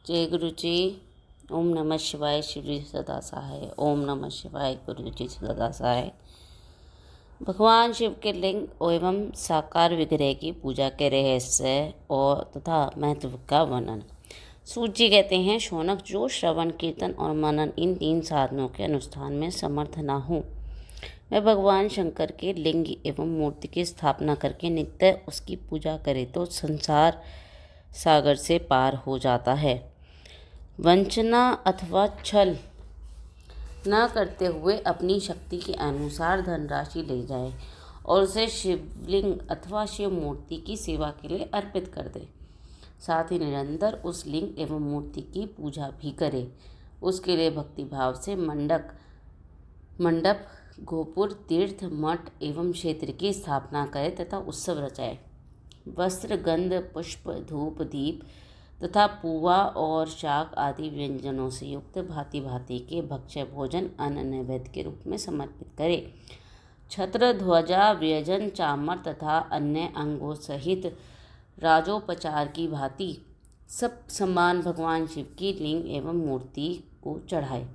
जय गुरु जी। ओम नमः शिवाय। शिव जी सदा सहाय। ओम नमः शिवाय। गुरु जी सदा सहाय। भगवान शिव के लिंग एवं साकार विग्रह की पूजा के रहस्य और तथा महत्व का वर्णन। सूत जी कहते हैं, शौनक, जो श्रवण, कीर्तन और मनन इन तीन साधनों के अनुष्ठान में समर्थ न हो, वह भगवान शंकर के लिंग एवं मूर्ति की स्थापना करके नित्य उसकी पूजा करे तो संसार सागर से पार हो जाता है। वंचना अथवा छल न करते हुए अपनी शक्ति के अनुसार धनराशि ले जाए और उसे शिवलिंग अथवा शिव मूर्ति की सेवा के लिए अर्पित कर दे। साथ ही निरंतर उस लिंग एवं मूर्ति की पूजा भी करे। उसके लिए भक्ति भाव से मंडप, गोपुर, तीर्थ, मठ एवं क्षेत्र की स्थापना करे तथा उत्सव रचाए। वस्त्र, गंध, पुष्प, धूप, दीप तथा पुआ और शाक आदि व्यंजनों से युक्त भांति भांति के भक्ष्य भोजन अन्न नैवेद्य के रूप में समर्पित करे। छत्र, ध्वजा, व्यजन, चामर तथा अन्य अंगों सहित राजोपचार की भांति सब सम्मान भगवान शिव की लिंग एवं मूर्ति को चढ़ाए।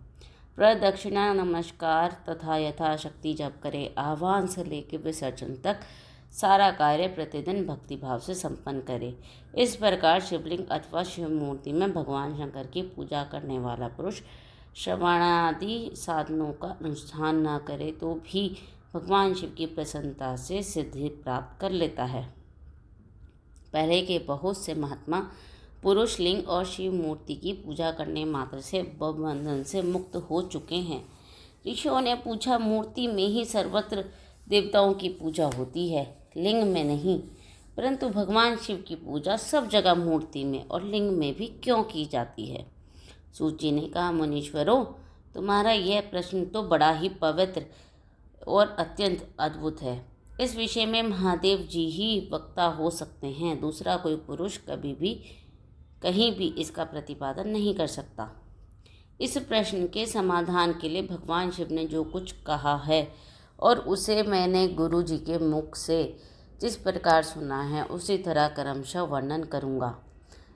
प्रदक्षिणा, नमस्कार तथा यथाशक्ति जप करे। आह्वान से लेकर विसर्जन तक सारा कार्य प्रतिदिन भक्तिभाव से संपन्न करे। इस प्रकार शिवलिंग अथवा शिव मूर्ति में भगवान शंकर की पूजा करने वाला पुरुष श्रवणादि साधनों का अनुष्ठान न करे तो भी भगवान शिव की प्रसन्नता से सिद्धि प्राप्त कर लेता है। पहले के बहुत से महात्मा पुरुष लिंग और शिव मूर्ति की पूजा करने मात्र से बंधन से मुक्त हो चुके हैं। ऋषियों ने पूछा, मूर्ति में ही सर्वत्र देवताओं की पूजा होती है, लिंग में नहीं, परंतु भगवान शिव की पूजा सब जगह मूर्ति में और लिंग में भी क्यों की जाती है? सूत जी ने कहा, मुनीश्वरों, तुम्हारा यह प्रश्न तो बड़ा ही पवित्र और अत्यंत अद्भुत है। इस विषय में महादेव जी ही वक्ता हो सकते हैं। दूसरा कोई पुरुष कभी भी कहीं भी इसका प्रतिपादन नहीं कर सकता। इस प्रश्न के समाधान के लिए भगवान शिव ने जो कुछ कहा है और उसे मैंने गुरु जी के मुख से जिस प्रकार सुना है उसी तरह क्रमशः वर्णन करूँगा।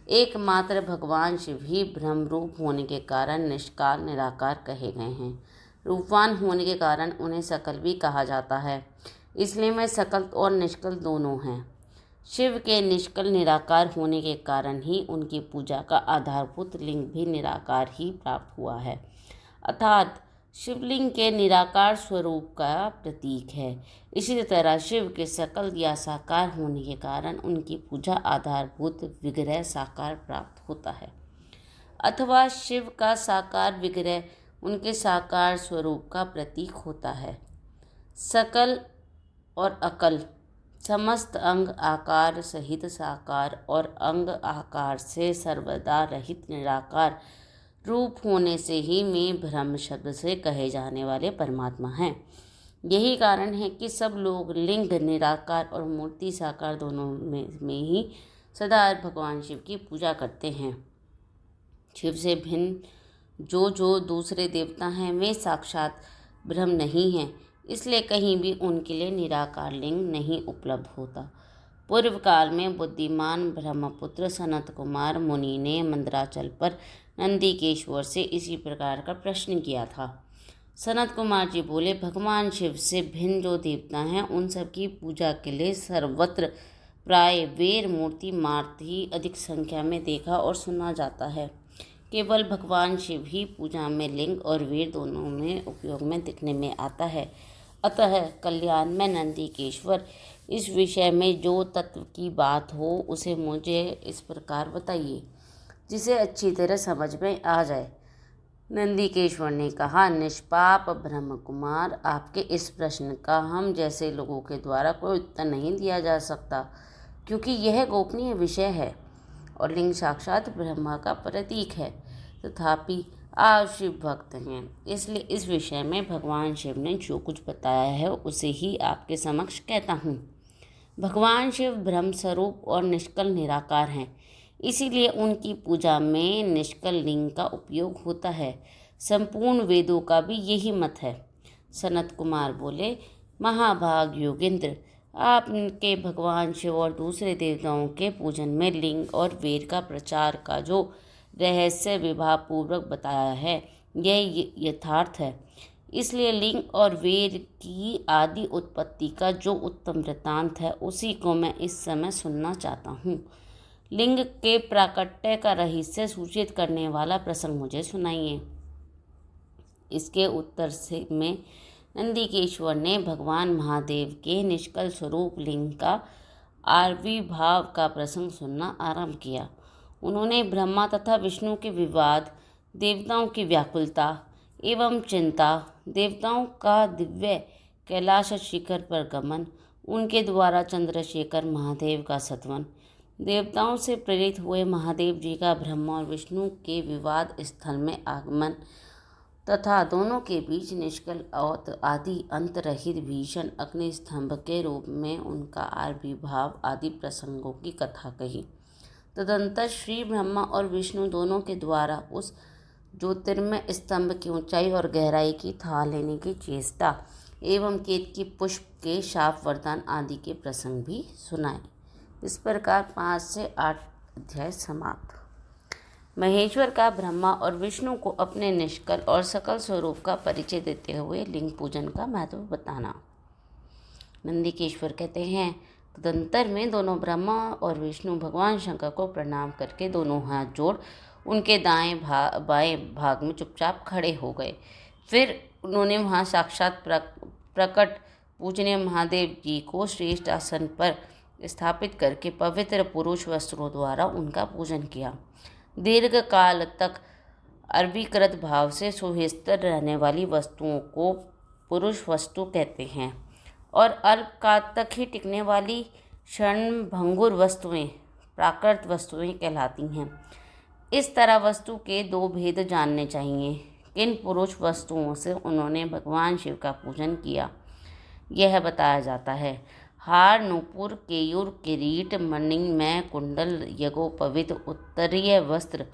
एकमात्र भगवान शिव ही ब्रह्म रूप होने के कारण निष्काल निराकार कहे गए हैं। रूपवान होने के कारण उन्हें सकल भी कहा जाता है, इसलिए मैं सकल और निष्कल दोनों हैं। शिव के निष्कल निराकार होने के कारण ही उनकी पूजा का आधारभूत लिंग भी निराकार ही प्राप्त हुआ है, अर्थात शिवलिंग के निराकार स्वरूप का प्रतीक है। इसी तरह शिव के सकल या साकार होने के कारण उनकी पूजा आधारभूत विग्रह साकार प्राप्त होता है, अथवा शिव का साकार विग्रह उनके साकार स्वरूप का प्रतीक होता है। सकल और अकल, समस्त अंग आकार सहित साकार और अंग आकार से सर्वदा रहित निराकार रूप होने से ही मैं ब्रह्म शब्द से कहे जाने वाले परमात्मा हैं। यही कारण है कि सब लोग लिंग निराकार और मूर्ति साकार दोनों में ही सदा भगवान शिव की पूजा करते हैं। शिव से भिन्न जो दूसरे देवता हैं वे साक्षात ब्रह्म नहीं हैं, इसलिए कहीं भी उनके लिए निराकार लिंग नहीं उपलब्ध होता। पूर्व काल में बुद्धिमान ब्रह्मपुत्र सनत कुमार मुनि ने मंदराचल पर नंदीकेश्वर से इसी प्रकार का प्रश्न किया था। सनत कुमार जी बोले, भगवान शिव से भिन्न जो देवता हैं उन सब की पूजा के लिए सर्वत्र प्राय वीर मूर्ति मात्र ही अधिक संख्या में देखा और सुना जाता है। केवल भगवान शिव ही पूजा में लिंग और वीर दोनों में उपयोग में दिखने में आता है। अतः कल्याण में नंदीकेश्वर, इस विषय में जो तत्व की बात हो उसे मुझे इस प्रकार बताइए जिसे अच्छी तरह समझ में आ जाए। नंदीकेश्वर ने कहा, निष्पाप ब्रह्म कुमार, आपके इस प्रश्न का हम जैसे लोगों के द्वारा कोई उत्तर नहीं दिया जा सकता, क्योंकि यह गोपनीय विषय है और लिंग साक्षात ब्रह्मा का प्रतीक है। तथापि आप शिव भक्त हैं, इसलिए इस विषय में भगवान शिव ने जो कुछ बताया है उसे ही आपके समक्ष कहता हूँ। भगवान शिव ब्रह्म स्वरूप और निष्कल निराकार हैं, इसीलिए उनकी पूजा में निष्कल लिंग का उपयोग होता है। संपूर्ण वेदों का भी यही मत है। सनत कुमार बोले, महाभाग योगेंद्र, आपके भगवान शिव और दूसरे देवताओं के पूजन में लिंग और वेद का प्रचार का जो रहस्य विभागपूर्वक बताया है। यह यथार्थ है। इसलिए लिंग और वेद की आदि उत्पत्ति का जो उत्तम वृत्तांत है उसी को मैं इस समय सुनना चाहता हूँ। लिंग के प्राकट्य का रहस्य सूचित करने वाला प्रसंग मुझे सुनाइए। इसके उत्तर से में नंदिकेश्वर ने भगवान महादेव के निष्कल स्वरूप लिंग का आविर्भाव का प्रसंग सुनना आरंभ किया। उन्होंने ब्रह्मा तथा विष्णु के विवाद, देवताओं की व्याकुलता एवं चिंता, देवताओं का दिव्य कैलाश शिखर पर गमन, उनके द्वारा चंद्रशेखर महादेव का सत्वन, देवताओं से प्रेरित हुए महादेव जी का ब्रह्मा और विष्णु के विवाद स्थल में आगमन तथा दोनों के बीच निष्कल और आदि अंत रहित भीषण अग्नि स्तंभ के रूप में उनका आविर्भाव आदि प्रसंगों की कथा कही। तदंतर श्री ब्रह्मा और विष्णु दोनों के द्वारा उस ज्योतिर्मय स्तंभ की ऊंचाई और गहराई की था लेने की चेष्टा एवं केतकी पुष्प के शाप वरदान आदि के प्रसंग भी सुनाए। इस प्रकार 5 से 8 अध्याय समाप्त। महेश्वर का ब्रह्मा और विष्णु को अपने निष्कल और सकल स्वरूप का परिचय देते हुए लिंग पूजन का महत्व बताना। नंदिकेश्वर कहते हैं, तदंतर में दोनों ब्रह्मा और विष्णु भगवान शंकर को प्रणाम करके दोनों हाथ जोड़ उनके दाएं बाएं भाग में चुपचाप खड़े हो गए। फिर उन्होंने वहां साक्षात प्रकट पूजनीय महादेव जी को श्रेष्ठ आसन पर स्थापित करके पवित्र पुरुष वस्त्रों द्वारा उनका पूजन किया। दीर्घ काल तक अरबीकृत भाव से सुस्थिर रहने वाली वस्तुओं को पुरुष वस्तु कहते हैं और अल्पकाल तक ही टिकने वाली क्षणभंगुर वस्तुएं प्राकृत वस्तुएं कहलाती हैं। इस तरह वस्तु के 2 भेद जानने चाहिए। किन पुरुष वस्तुओं से उन्होंने भगवान शिव का पूजन किया यह बताया जाता है। हार, नूपुर, केयूर, किरीट, मणिमय कुंडल, यज्ञोपवीत उत्तरीय वस्त्र,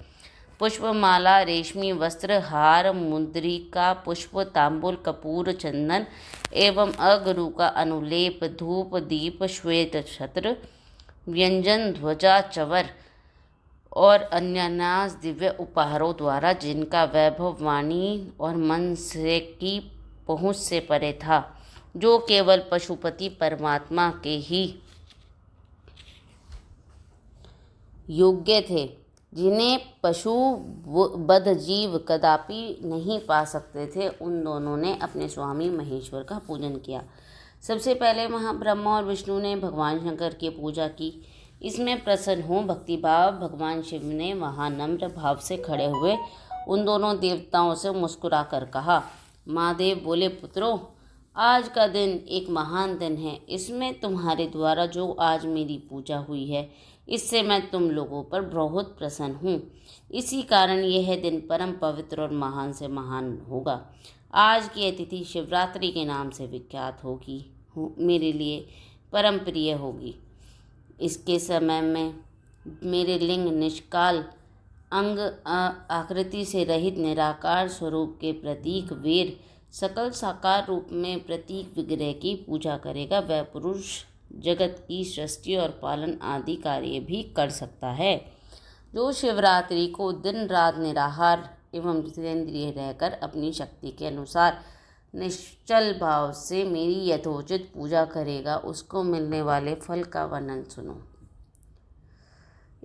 पुष्पमाला, रेशमी वस्त्र, हार, मुद्रिका, पुष्प, तांबूल, कपूर, चंदन एवं अगरु का अनुलेप, धूप, दीप, श्वेत छत्र, व्यंजन, ध्वजा, चवर और अन्य दिव्य उपहारों द्वारा जिनका वैभव वाणी और मन से की पहुँच से परे था, जो केवल पशुपति परमात्मा के ही योग्य थे, जिन्हें पशु बद्ध जीव कदापि नहीं पा सकते थे, उन दोनों ने अपने स्वामी महेश्वर का पूजन किया। सबसे पहले वहाँ ब्रह्मा और विष्णु ने भगवान शंकर की पूजा की। इसमें प्रसन्न हो भक्तिभाव भगवान शिव ने वहाँ नम्र भाव से खड़े हुए उन दोनों देवताओं से मुस्कुराकर कहा। महादेव बोले, पुत्रों, आज का दिन एक महान दिन है। इसमें तुम्हारे द्वारा जो आज मेरी पूजा हुई है, इससे मैं तुम लोगों पर बहुत प्रसन्न हूँ। इसी कारण यह दिन परम पवित्र और महान से महान होगा। आज की अतिथि शिवरात्रि के नाम से विख्यात होगी, मेरे लिए परम प्रिय होगी। इसके समय में मेरे लिंग निष्काल अंग आकृति से रहित निराकार स्वरूप के प्रतीक वीर सकल साकार रूप में प्रतीक विग्रह की पूजा करेगा। वह पुरुष जगत की सृष्टि और पालन आदि कार्य भी कर सकता है। जो शिवरात्रि को दिन रात निराहार एवं जितेंद्रिय रहकर अपनी शक्ति के अनुसार निश्चल भाव से मेरी यथोचित पूजा करेगा, उसको मिलने वाले फल का वर्णन सुनो।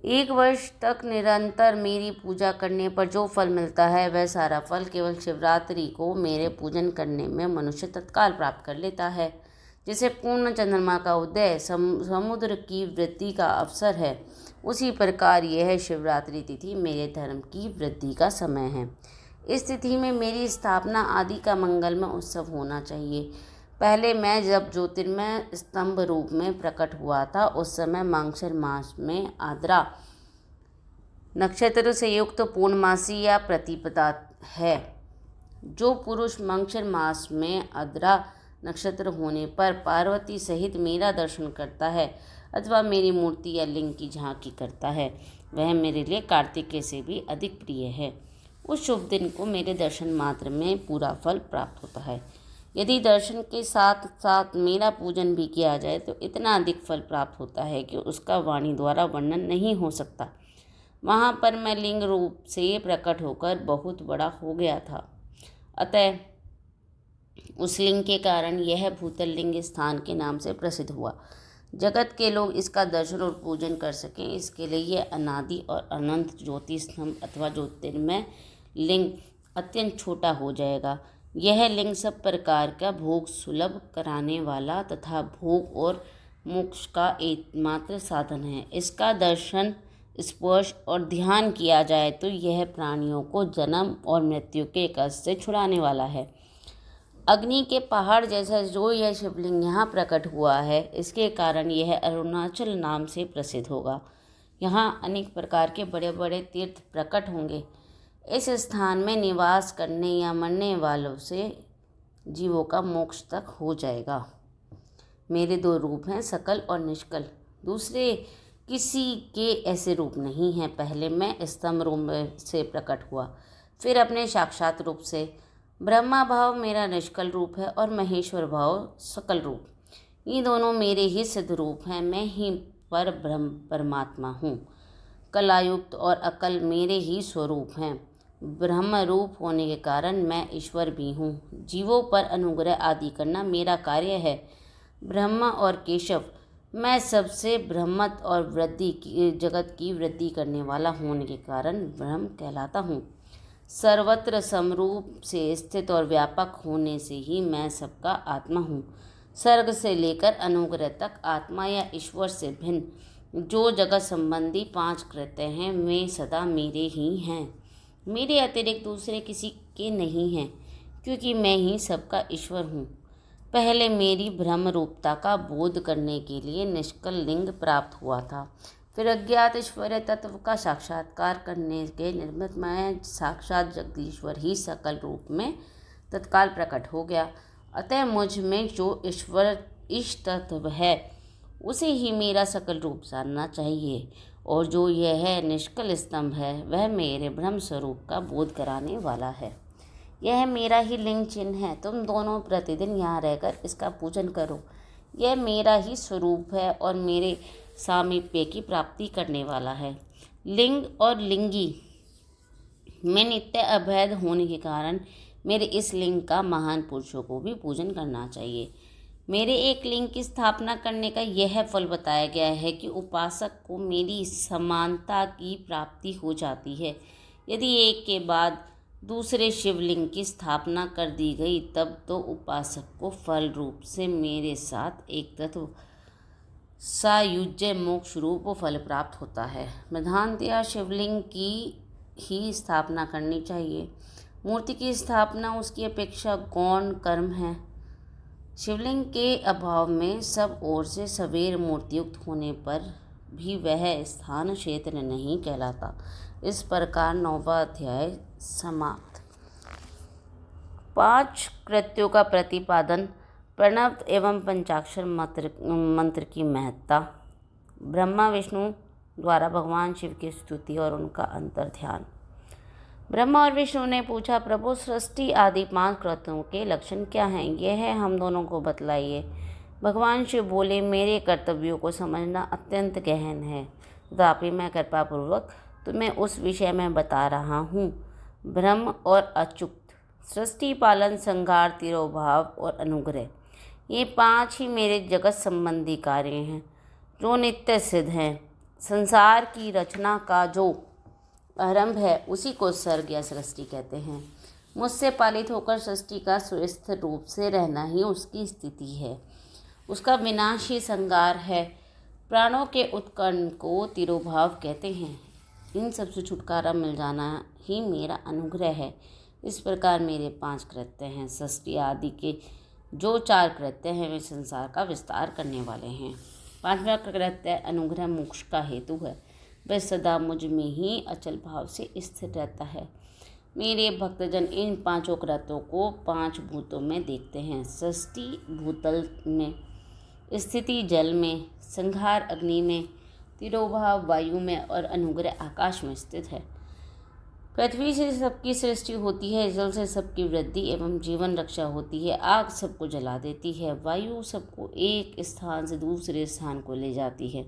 1 वर्ष तक निरंतर मेरी पूजा करने पर जो फल मिलता है, वह सारा फल केवल शिवरात्रि को मेरे पूजन करने में मनुष्य तत्काल प्राप्त कर लेता है। जैसे पूर्ण चंद्रमा का उदय समुद्र की वृद्धि का अवसर है, उसी प्रकार यह शिवरात्रि तिथि मेरे धर्म की वृद्धि का समय है। इस तिथि में मेरी स्थापना आदि का मंगलमय उत्सव होना चाहिए। पहले मैं जब ज्योतिर्मय स्तंभ रूप में प्रकट हुआ था, उस समय मांगशिर मास में आद्रा नक्षत्र से युक्त पूर्णमासी या प्रतिपदा है। जो पुरुष मांगशिर मास में आद्रा नक्षत्र होने पर पार्वती सहित मेरा दर्शन करता है अथवा मेरी मूर्ति या लिंग की झांकी करता है, वह मेरे लिए कार्तिकेय से भी अधिक प्रिय है। उस शुभ दिन को मेरे दर्शन मात्र में पूरा फल प्राप्त होता है। यदि दर्शन के साथ साथ मेरा पूजन भी किया जाए तो इतना अधिक फल प्राप्त होता है कि उसका वाणी द्वारा वर्णन नहीं हो सकता। वहाँ पर मैं लिंग रूप से प्रकट होकर बहुत बड़ा हो गया था। अतः उस लिंग के कारण यह भूतल लिंग स्थान के नाम से प्रसिद्ध हुआ। जगत के लोग इसका दर्शन और पूजन कर सकें, इसके लिए यह अनादि और अनंत ज्योति स्तंभ अथवा ज्योतिर्मय लिंग अत्यंत छोटा हो जाएगा। यह लिंग सब प्रकार का भोग सुलभ कराने वाला तथा भोग और मोक्ष का एकमात्र साधन है। इसका दर्शन, स्पर्श और ध्यान किया जाए तो यह प्राणियों को जन्म और मृत्यु के कष्ट से छुड़ाने वाला है। अग्नि के पहाड़ जैसा जो यह शिवलिंग यहाँ प्रकट हुआ है, इसके कारण यह अरुणाचल नाम से प्रसिद्ध होगा। यहाँ अनेक प्रकार के बड़े बड़े तीर्थ प्रकट होंगे। इस स्थान में निवास करने या मरने वालों से जीवों का मोक्ष तक हो जाएगा। मेरे 2 रूप हैं, सकल और निष्कल। दूसरे किसी के ऐसे रूप नहीं हैं। पहले मैं स्तंभ रूप से प्रकट हुआ, फिर अपने साक्षात रूप से। ब्रह्मा भाव मेरा निष्कल रूप है और महेश्वर भाव सकल रूप। ये दोनों मेरे ही सिद्ध रूप हैं। मैं ही पर ब्रह्म परमात्मा हूँ। कलायुक्त और अकल मेरे ही स्वरूप हैं। ब्रह्म रूप होने के कारण मैं ईश्वर भी हूँ। जीवों पर अनुग्रह आदि करना मेरा कार्य है। ब्रह्मा और केशव, मैं सबसे ब्रह्मत और वृद्धि की जगत की वृद्धि करने वाला होने के कारण ब्रह्म कहलाता हूँ। सर्वत्र समरूप से स्थित और व्यापक होने से ही मैं सबका आत्मा हूँ। सर्ग से लेकर अनुग्रह तक आत्मा या ईश्वर से भिन्न जो जगत संबंधी 5 कृत्य हैं, वे सदा मेरे ही हैं। मेरे अतिरिक्त दूसरे किसी के नहीं हैं, क्योंकि मैं ही सबका ईश्वर हूँ। पहले मेरी ब्रह्म रूपता का बोध करने के लिए निष्कल लिंग प्राप्त हुआ था। फिर अज्ञात ईश्वरीय तत्व का साक्षात्कार करने के निर्मित मैं साक्षात जगदीश्वर ही सकल रूप में तत्काल प्रकट हो गया। अतः मुझ में जो ईश्वर इष्ट तत्व है, उसे ही मेरा सकल रूप जानना चाहिए। और जो यह निष्कल स्तंभ है, वह मेरे ब्रह्म स्वरूप का बोध कराने वाला है। यह मेरा ही लिंग चिन्ह है। तुम दोनों प्रतिदिन यहाँ रहकर इसका पूजन करो। यह मेरा ही स्वरूप है और मेरे सामीप्य की प्राप्ति करने वाला है। लिंग और लिंगी में नित्य अभेद होने के कारण मेरे इस लिंग का महान पुरुषों को भी पूजन करना चाहिए। मेरे एक लिंग की स्थापना करने का यह फल बताया गया है कि उपासक को मेरी समानता की प्राप्ति हो जाती है। यदि एक के बाद दूसरे शिवलिंग की स्थापना कर दी गई, तब तो उपासक को फल रूप से मेरे साथ एक तत्व सायुज्य मोक्ष रूप फल प्राप्त होता है। प्रधानतया शिवलिंग की ही स्थापना करनी चाहिए। मूर्ति की स्थापना उसकी अपेक्षा गौण कर्म है। शिवलिंग के अभाव में सब ओर से सवेर मूर्तियुक्त होने पर भी वह स्थान क्षेत्र नहीं कहलाता। इस प्रकार 9वां अध्याय समाप्त। 5 कृत्यों का प्रतिपादन, प्रणव एवं पंचाक्षर मंत्र की महत्ता, ब्रह्मा विष्णु द्वारा भगवान शिव की स्तुति और उनका अंतर ध्यान। ब्रह्मा और विष्णु ने पूछा, प्रभु सृष्टि आदि 5 कृत्यों के लक्षण क्या हैं? यह हम दोनों को बतलाइए। भगवान शिव बोले, मेरे कर्तव्यों को समझना अत्यंत गहन है, तथापि मैं कृपापूर्वक तुम्हें उस विषय में बता रहा हूँ। ब्रह्म और अच्युत, सृष्टि, पालन, संहार, तिरोभाव और अनुग्रह, ये 5 ही मेरे जगत संबंधी कार्य हैं जो नित्य सिद्ध हैं। संसार की रचना का जो आरंभ है, उसी को सर्ग या सृष्टि कहते हैं। मुझसे पालित होकर सृष्टि का सुस्थिर रूप से रहना ही उसकी स्थिति है। उसका विनाश ही संहार है। प्राणों के उत्कर्ण को तिरोभाव कहते हैं। इन सब से छुटकारा मिल जाना ही मेरा अनुग्रह है। इस प्रकार मेरे 5 कृत्य हैं। सृष्टि आदि के जो 4 कृत्य हैं, वे संसार का विस्तार करने वाले हैं। 5वां कृत्य अनुग्रह मोक्ष का हेतु है। वह सदा मुझ में ही अचल भाव से स्थिर रहता है। मेरे भक्तजन इन 5 कृत्यों को 5 भूतों में देखते हैं। सृष्टि भूतल में, स्थिति जल में, संहार अग्नि में, तिरोभाव वायु में और अनुग्रह आकाश में स्थित है। पृथ्वी से सबकी सृष्टि होती है, जल से सबकी वृद्धि एवं जीवन रक्षा होती है, आग सबको जला देती है, वायु सबको एक स्थान से दूसरे स्थान को ले जाती है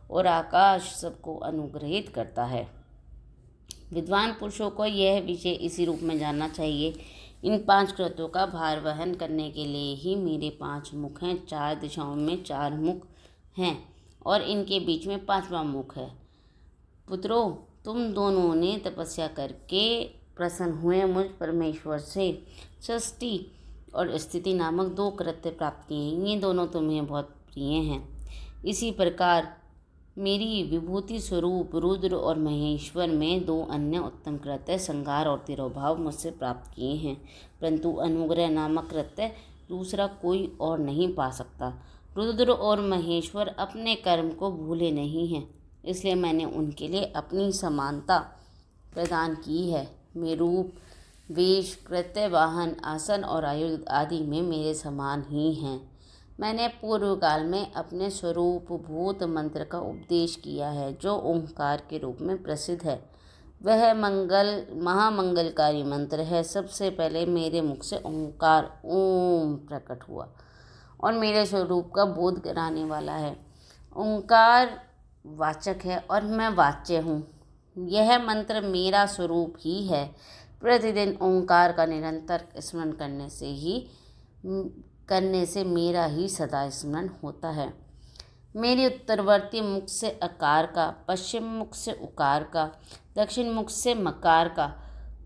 और आकाश सबको अनुग्रहित करता है। विद्वान पुरुषों को यह विषय इसी रूप में जानना चाहिए। इन 5 कृत्यों का भार वहन करने के लिए ही मेरे 5 मुख हैं। 4 दिशाओं में 4 मुख हैं और इनके बीच में 5वां मुख है। पुत्रों, तुम दोनों ने तपस्या करके प्रसन्न हुए मुझ परमेश्वर से सृष्टि और स्थिति नामक 2 कृत्य प्राप्त किए। ये दोनों तुम्हें बहुत प्रिय हैं। इसी प्रकार मेरी विभूति स्वरूप रुद्र और महेश्वर में 2 अन्य उत्तम कृत्य संहार और तिरोभाव मुझसे प्राप्त किए हैं, परंतु अनुग्रह नामक कृत्य दूसरा कोई और नहीं पा सकता। रुद्र और महेश्वर अपने कर्म को भूले नहीं हैं, इसलिए मैंने उनके लिए अपनी समानता प्रदान की है। मैं रूप, वेश, कृत्य, वाहन, आसन और आयुध आदि में मेरे समान ही हैं। मैंने पूर्व काल में अपने स्वरूप भूत मंत्र का उपदेश किया है, जो ओंकार के रूप में प्रसिद्ध है। वह महामंगलकारी मंत्र है। सबसे पहले मेरे मुख से ओंकार ओम प्रकट हुआ और मेरे स्वरूप का बोध कराने वाला है। ओंकार वाचक है और मैं वाच्य हूँ। यह मंत्र मेरा स्वरूप ही है। प्रतिदिन ओंकार का निरंतर स्मरण करने से मेरा ही सदा स्मरण होता है। मेरे उत्तरवर्ती मुख से अकार का, पश्चिम मुख से उकार का, दक्षिण मुख से मकार का,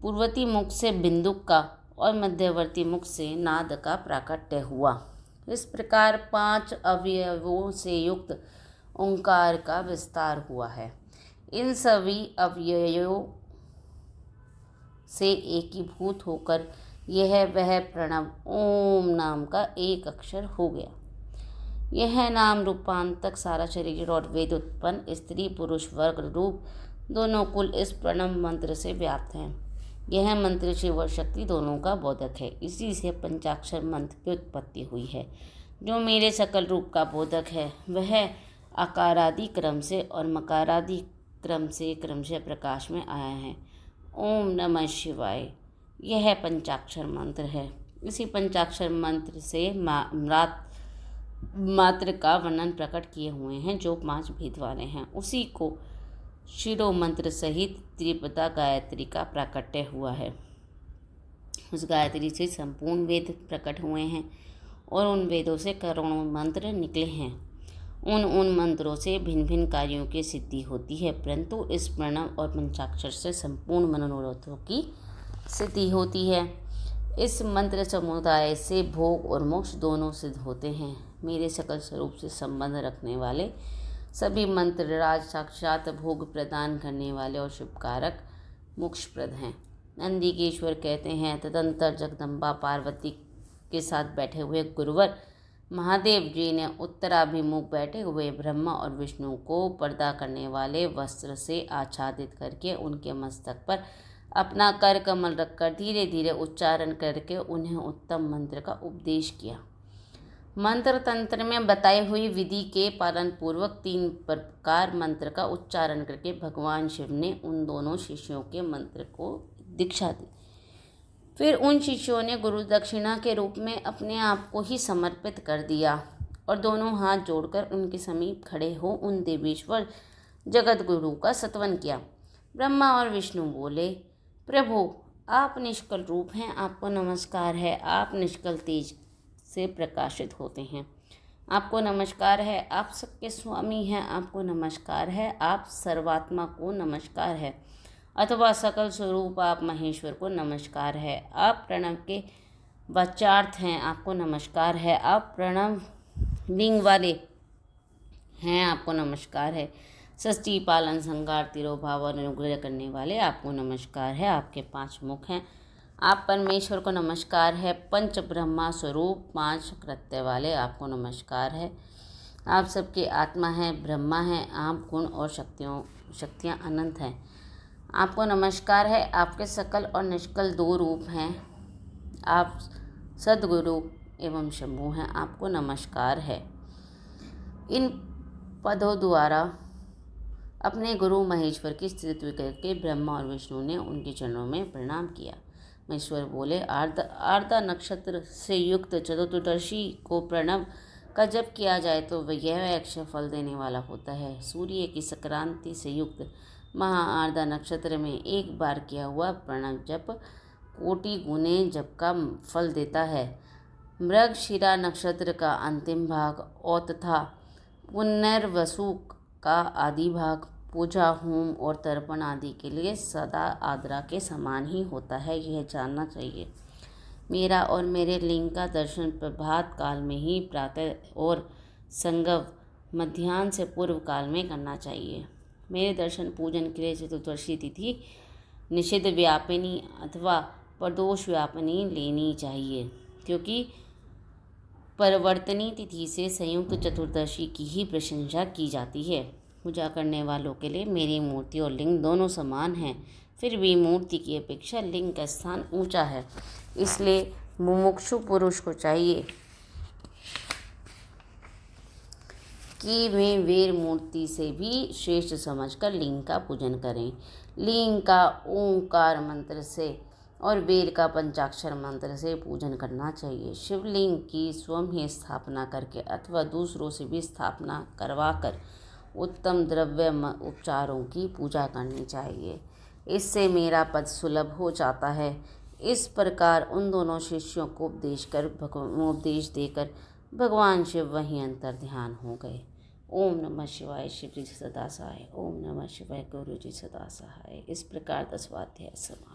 पूर्वती मुख से बिंदुक का और मध्यवर्ती मुख से नाद का प्राकट्य हुआ। इस प्रकार 5 अवयवों से युक्त ओंकार का विस्तार हुआ है। इन सभी अवयवों से एकीभूत होकर यह वह प्रणव ओम नाम का एक अक्षर हो गया। यह नाम रूपांतक सारा शरीर और वेद उत्पन्न स्त्री पुरुष वर्ग रूप दोनों कुल इस प्रणव मंत्र से व्याप्त हैं। यह मंत्र शिव और शक्ति दोनों का बोधक है। इसी से पंचाक्षर मंत्र की उत्पत्ति हुई है। जो मेरे सकल रूप का बोधक है, वह आकारादि क्रम से और मकारादि क्रम से क्रमशः प्रकाश में आया है। ओम नमः शिवाय यह पंचाक्षर मंत्र है। इसी पंचाक्षर मंत्र से मात्र का वर्णन प्रकट किए हुए हैं, जो 5 भेद वाले हैं। उसी को शिरो मंत्र सहित त्रिपदा गायत्री का प्राकट्य हुआ है। उस गायत्री से संपूर्ण वेद प्रकट हुए हैं और उन वेदों से करोड़ों मंत्र निकले हैं। उन मंत्रों से भिन्न भिन्न कार्यों की सिद्धि होती है, परंतु इस प्रणव और पंचाक्षर से संपूर्ण मनोरथों की सिद्धि होती है। इस मंत्र समुदाय से भोग और मोक्ष दोनों सिद्ध होते हैं। मेरे सकल स्वरूप से संबंध रखने वाले सभी मंत्र राज साक्षात भोग प्रदान करने वाले और शुभकारक मोक्षप्रद हैं। नंदिकेश्वर कहते हैं, तदंतर जगदम्बा पार्वती के साथ बैठे हुए गुरुवर महादेव जी ने उत्तराभिमुख बैठे हुए ब्रह्मा और विष्णु को पर्दा करने वाले वस्त्र से आच्छादित करके उनके मस्तक पर अपना कर कमल रखकर धीरे धीरे उच्चारण करके उन्हें उत्तम मंत्र का उपदेश किया। मंत्र तंत्र में बताई हुई विधि के पालन पूर्वक 3 प्रकार मंत्र का उच्चारण करके भगवान शिव ने उन दोनों शिष्यों के मंत्र को दीक्षा दी। फिर उन शिष्यों ने गुरु दक्षिणा के रूप में अपने आप को ही समर्पित कर दिया और दोनों हाथ जोड़कर उनके समीप खड़े हो उन देवेश्वर जगत गुरु का स्तवन किया। ब्रह्मा और विष्णु बोले, प्रभु आप निष्कल रूप हैं, आपको नमस्कार है। आप निष्कल तेज से प्रकाशित होते हैं, आपको नमस्कार है। आप सबके स्वामी हैं, आपको नमस्कार है। आप सर्वात्मा को नमस्कार है, अथवा सकल स्वरूप आप महेश्वर को नमस्कार है। आप प्रणव के वाचार्थ हैं, आपको नमस्कार है। आप प्रणव लिंग वाले हैं, आपको नमस्कार है। सृष्टि पालन संहार तिरोभाव और अनुग्रह करने वाले आपको नमस्कार है। आपके 5 मुख हैं, आप परमेश्वर को नमस्कार है। पंच ब्रह्मा स्वरूप 5 कृत्य वाले आपको नमस्कार है। आप सबके आत्मा हैं, ब्रह्मा हैं। आप गुण और शक्तियाँ अनंत हैं, आपको नमस्कार है। आपके सकल और निष्कल 2 रूप हैं। आप सद्गुरु एवं शंभु हैं, आपको नमस्कार है। इन पदों द्वारा अपने गुरु महेश्वर की स्तुति करके ब्रह्मा और विष्णु ने उनके चरणों में प्रणाम किया। महेश्वर बोले, आर्द्रा नक्षत्र से युक्त चतुर्दशी को प्रणव का जप किया जाए तो यह अक्षय फल देने वाला होता है। सूर्य की संक्रांति से युक्त महाआर्द्रा नक्षत्र में एक बार किया हुआ प्रणव जप कोटि गुने जप का फल देता है। मृगशिरा नक्षत्र का अंतिम भाग और तथा पुनर्वसु का आदि भाग पूजा, होम और तर्पण आदि के लिए सदा आर्द्रा के समान ही होता है, यह जानना चाहिए। मेरा और मेरे लिंग का दर्शन प्रभात काल में ही, प्रातः और संगव मध्याह्न से पूर्व काल में करना चाहिए। मेरे दर्शन पूजन के लिए चतुर्दशी तिथि निषिद्ध व्यापिनी अथवा प्रदोष व्यापिनी लेनी चाहिए, क्योंकि परिवर्तनी तिथि से संयुक्त चतुर्दशी की ही प्रशंसा की जाती है। पूजा करने वालों के लिए मेरी मूर्ति और लिंग दोनों समान हैं, फिर भी मूर्ति की अपेक्षा लिंग का स्थान ऊंचा है, इसलिए मुमुक्षु पुरुष को चाहिए कि वे वीर मूर्ति से भी श्रेष्ठ समझकर लिंग का पूजन करें। लिंग का ओंकार मंत्र से और वेद का पंचाक्षर मंत्र से पूजन करना चाहिए। शिवलिंग की स्वयं ही स्थापना करके अथवा दूसरों से भी स्थापना करवाकर उत्तम द्रव्य उपचारों की पूजा करनी चाहिए, इससे मेरा पद सुलभ हो जाता है। इस प्रकार उन दोनों शिष्यों को उपदेश देकर भगवान शिव वहीं अंतर ध्यान हो गए। ओम नमः शिवाय, शिव जी सदा सहाय। ओम नमः शिवाय, गुरु जी सदा सहाय। इस प्रकार 10वां अध्याय समाप्त।